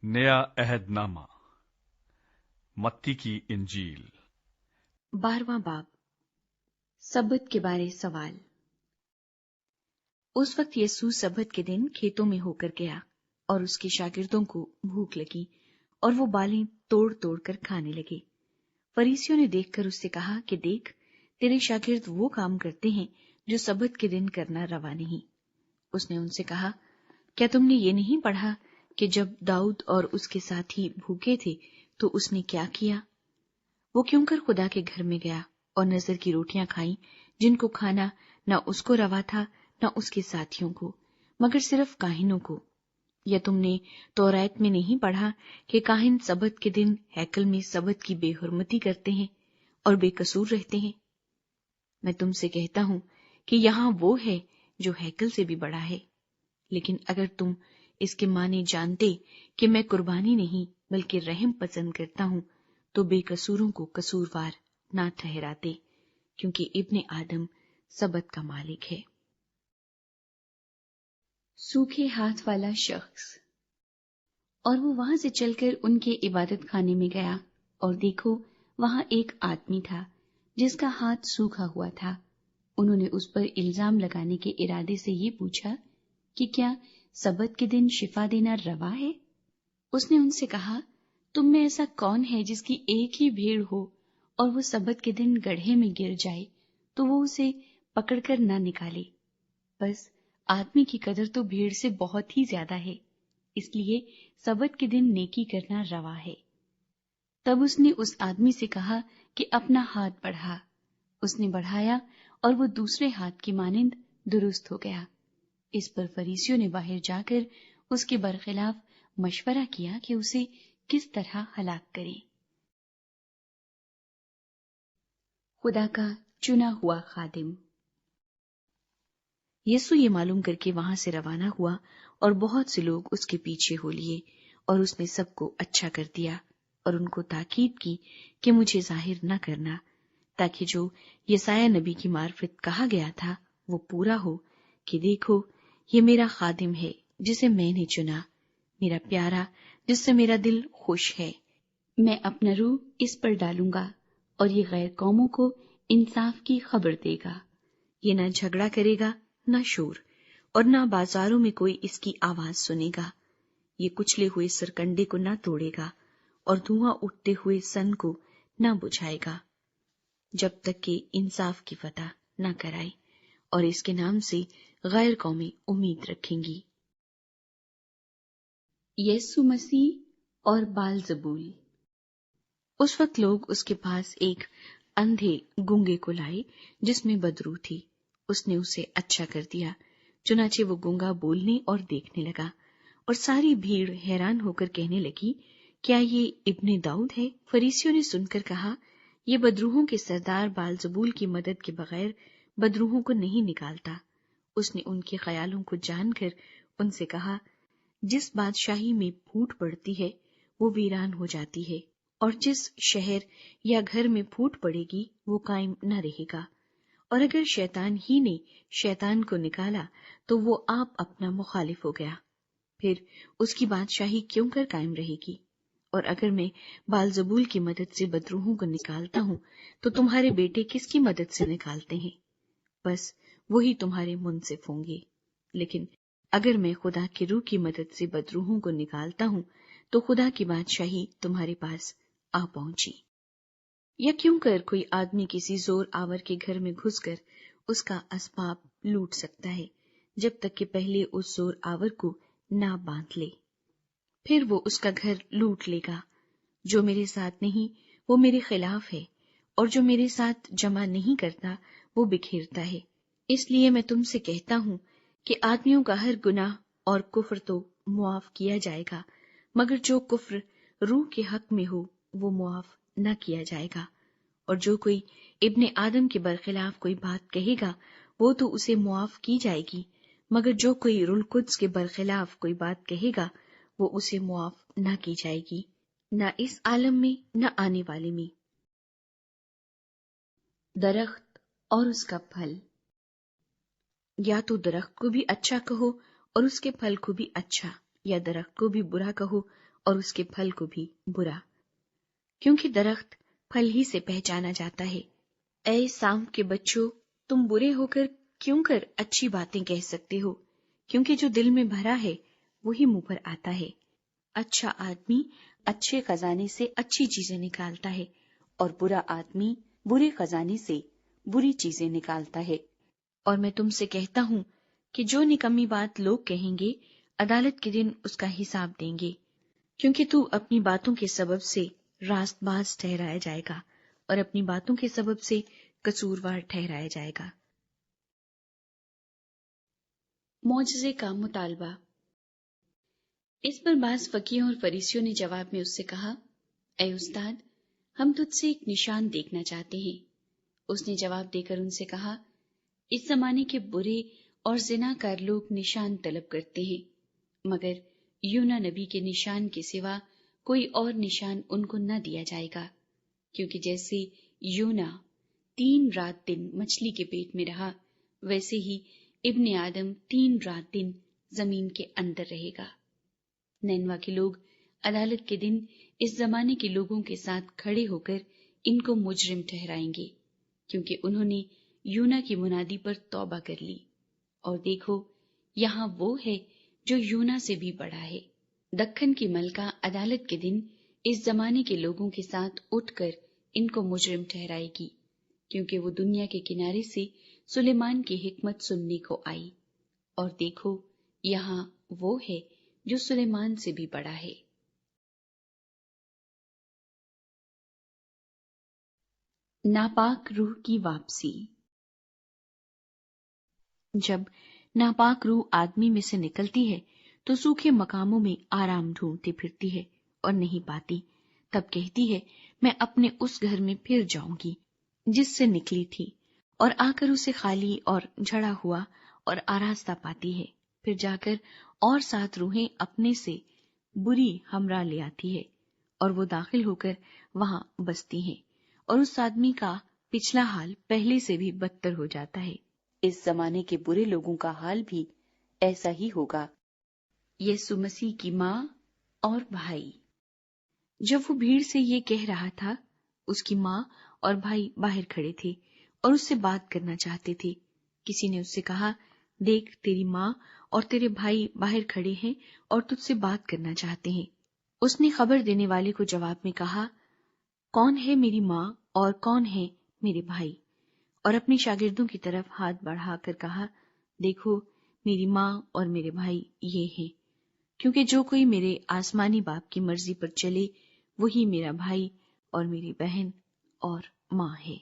नया अहदनामा। मत्ती की इंजील 12वां बाब। सब्बत के बारे सवाल। उस वक्त यीशु सब्बत के दिन खेतों में होकर गया और उसके शागिर्दों को भूख लगी और वो बालें तोड़ तोड़ कर खाने लगे। फरीसियों ने देखकर उससे कहा कि देख, तेरे शागिर्द वो काम करते हैं जो सब्बत के दिन करना रवा नहीं। उसने उनसे कहा, क्या तुमने ये नहीं पढ़ा कि जब दाऊद और उसके साथी भूखे थे तो उसने क्या किया? वो क्यों कर खुदा के घर में गया और नजर की रोटियां खाई, जिनको खाना न उसको रवा था न उसके साथियों को, मगर सिर्फ काहिनों को। या तुमने तौरात में नहीं पढ़ा कि काहिन सब्बत के दिन हैकल में सब्बत की बेहुरमती करते हैं और बेकसूर रहते हैं? मैं तुमसे कहता हूं कि यहाँ वो है जो हैकल से भी बड़ा है। लेकिन अगर तुम इसके माने जानते कि मैं कुर्बानी नहीं बल्कि रहम पसंद करता हूं, तो बेकसूरों को कसूरवार ना ठहराते, क्योंकि इब्ने आदम सब्बत का मालिक है। सूखे हाथ वाला शख्स। और वो वहां से चलकर उनके इबादत खाने में गया, और देखो, वहां एक आदमी था जिसका हाथ सूखा हुआ था। उन्होंने उस पर इल्जाम लगाने के इरादे से ये पूछा कि क्या सब्बत के दिन शिफा देना रवा है? उसने उनसे कहा, तुम में ऐसा कौन है जिसकी एक ही भेड़ हो और वो सब्बत के दिन गड्ढे में गिर जाए तो वो उसे पकड़कर ना निकाले? बस आदमी की कदर तो भेड़ से बहुत ही ज्यादा है, इसलिए सब्बत के दिन नेकी करना रवा है। तब उसने उस आदमी से कहा कि अपना हाथ बढ़ा। उसने बढ़ाया और वो दूसरे हाथ की मानिंद दुरुस्त हो गया। इस पर फरीसियों ने बाहर जाकर उसके बरखिलाफ मशवरा किया कि उसे किस तरह हलाक करें। खुदा का चुना हुआ खादिम। यीशु ये मालूम करके वहां से रवाना हुआ और बहुत से लोग उसके पीछे हो लिए, और उसने सबको अच्छा कर दिया और उनको ताकीद की कि मुझे जाहिर न करना, ताकि जो यसाया नबी की मार्फत कहा गया था वो पूरा हो कि देखो, ये मेरा खादिम है जिसे मैंने चुना, मेरा प्यारा जिससे मेरा दिल खुश है। मैं अपना रूह इस पर डालूंगा और ये गैर कौमों को इंसाफ की खबर देगा। ये न झगड़ा करेगा, न शोर, और न बाजारों में कोई इसकी आवाज सुनेगा। ये कुचले हुए सरकंडे को न तोड़ेगा और धुआं उठते हुए सन को न बुझाएगा, जब तक कि इंसाफ की फतह न कराए, और इसके नाम से गैर कौमें उम्मीद रखेंगी। यीशु मसीह और बालजबूल। उस वक्त लोग उसके पास एक अंधे गूंगे को लाए जिसमें बदरू थी। उसने उसे अच्छा कर दिया, चुनाचे वो गूंगा बोलने और देखने लगा, और सारी भीड़ हैरान होकर कहने लगी, क्या ये इब्ने दाऊद है? फरीसियों ने सुनकर कहा, ये बदरूहों के सरदार बालजबूल की मदद के बगैर बदरूहों को नहीं निकालता। उसने उनके ख्यालों को जानकर उनसे कहा, जिस बादशाही में फूट पड़ती है वो वीरान हो जाती है, और जिस शहर या घर में फूट पड़ेगी वो कायम न रहेगा। और अगर शैतान ही ने शैतान को निकाला तो वो आप अपना मुखालिफ हो गया, फिर उसकी बादशाही क्यों कर कायम रहेगी? और अगर मैं बालजबूल की मदद से बदरूहों को निकालता हूँ तो तुम्हारे बेटे किसकी मदद से निकालते हैं? बस वही तुम्हारे मुंसिफ होंगे। लेकिन अगर मैं खुदा के रूह की मदद से बदरूहों को निकालता हूँ तो खुदा की बादशाही तुम्हारे पास आ पहुंची। या क्यों कर कोई आदमी किसी जोर आवर के घर में घुसकर उसका असबाब लूट सकता है, जब तक कि पहले उस जोर आवर को ना बांध ले? फिर वो उसका घर लूट लेगा। जो मेरे साथ नहीं वो मेरे खिलाफ है, और जो मेरे साथ जमा नहीं करता वो बिखेरता है। इसलिए मैं तुमसे कहता हूँ कि आदमियों का हर गुनाह और कुफ्र तो मुआफ किया जाएगा, मगर जो कुफ्र रूह के हक में हो वो मुआफ न किया जाएगा। और जो कोई इब्ने आदम के बरखिलाफ कोई बात कहेगा वो तो उसे मुआफ की जाएगी, मगर जो कोई रुल कुद्स के बरखिलाफ कोई बात कहेगा वो उसे मुआफ न की जाएगी, न इस आलम में न आने वाले में। दरख्त और उसका फल। या तो दरख्त को भी अच्छा कहो और उसके फल को भी अच्छा, या दरख्त को भी बुरा कहो اور اس کے پھل کو بھی برا، کیونکہ درخت پھل ہی سے پہچانا جاتا ہے۔ اے سام کے بچوں، تم برے ہو کر کیوں کر اچھی باتیں کہہ سکتے ہو؟ کیونکہ جو دل میں بھرا ہے وہی منہ پر آتا ہے۔ اچھا آدمی اچھے خزانے سے اچھی چیزیں نکالتا ہے، اور برا آدمی برے خزانے سے بری چیزیں نکالتا ہے۔ اور میں تم سے کہتا ہوں کہ جو نکمی بات لوگ کہیں گے، عدالت کے دن اس کا حساب دیں گے، کیونکہ تو اپنی باتوں کے سبب سے راست باز ٹھہرایا جائے گا اور اپنی باتوں کے سبب سے قصوروار ٹھہرایا جائے گا۔ معجزے کا مطالبہ۔ اس پر بعض فقیہوں اور فریسیوں نے جواب میں اس سے کہا، اے استاد، ہم تجھ سے ایک نشان دیکھنا چاہتے ہیں۔ اس نے جواب دے کر ان سے کہا، اس زمانے کے برے اور زناکار لوگ نشان طلب کرتے ہیں، مگر یونا نبی کے نشان کے سوا کوئی اور نشان ان کو نہ دیا جائے گا، کیونکہ جیسے یونا 3 رات دن مچھلی کے پیٹ میں رہا، ویسے ہی ابن آدم 3 رات دن زمین کے اندر رہے گا۔ نینوا کے لوگ عدالت کے دن اس زمانے کے لوگوں کے ساتھ کھڑے ہو کر ان کو مجرم ٹھہرائیں گے، کیونکہ انہوں نے یونا کی منادی پر توبہ کر لی۔ اور دیکھو، یہاں وہ ہے جو یونا سے بھی بڑا ہے۔ دکن کی ملکہ عدالت کے دن اس زمانے کے لوگوں کے ساتھ اٹھ کر ان کو مجرم ٹھہرائے گی، کیونکہ وہ دنیا کے کنارے سے سلیمان کی حکمت سننے کو آئی۔ اور دیکھو، یہاں وہ ہے جو سلیمان سے بھی بڑا ہے۔ ناپاک روح کی واپسی۔ جب ناپاک روح آدمی میں سے نکلتی ہے تو سوکھے مقاموں میں آرام ڈھونڈتی پھرتی ہے اور نہیں پاتی، تب کہتی ہے میں اپنے اس گھر میں پھر جاؤں گی جس سے نکلی تھی، اور آ کر اسے خالی اور جھڑا ہوا اور آراستہ پاتی ہے۔ پھر جا کر اور 7 روحیں اپنے سے بری ہمراہ لے آتی ہے، اور وہ داخل ہو کر وہاں بستی ہیں، اور اس آدمی کا پچھلا حال پہلے سے بھی بدتر ہو جاتا ہے۔ اس زمانے کے برے لوگوں کا حال بھی ایسا ہی ہوگا۔ یسوع مسیح کی ماں اور بھائی۔ جب وہ بھیڑ سے یہ کہہ رہا تھا، اس کی ماں اور بھائی باہر کھڑے تھے اور اس سے بات کرنا چاہتے تھے۔ کسی نے اس سے کہا، دیکھ، تیری ماں اور تیرے بھائی باہر کھڑے ہیں اور تجھ سے بات کرنا چاہتے ہیں۔ اس نے خبر دینے والے کو جواب میں کہا، کون ہے میری ماں اور کون ہے میرے بھائی؟ اور اپنے شاگردوں کی طرف ہاتھ بڑھا کر کہا، دیکھو، میری ماں اور میرے بھائی یہ ہیں، کیونکہ جو کوئی میرے آسمانی باپ کی مرضی پر چلے وہی میرا بھائی اور میری بہن اور ماں ہے۔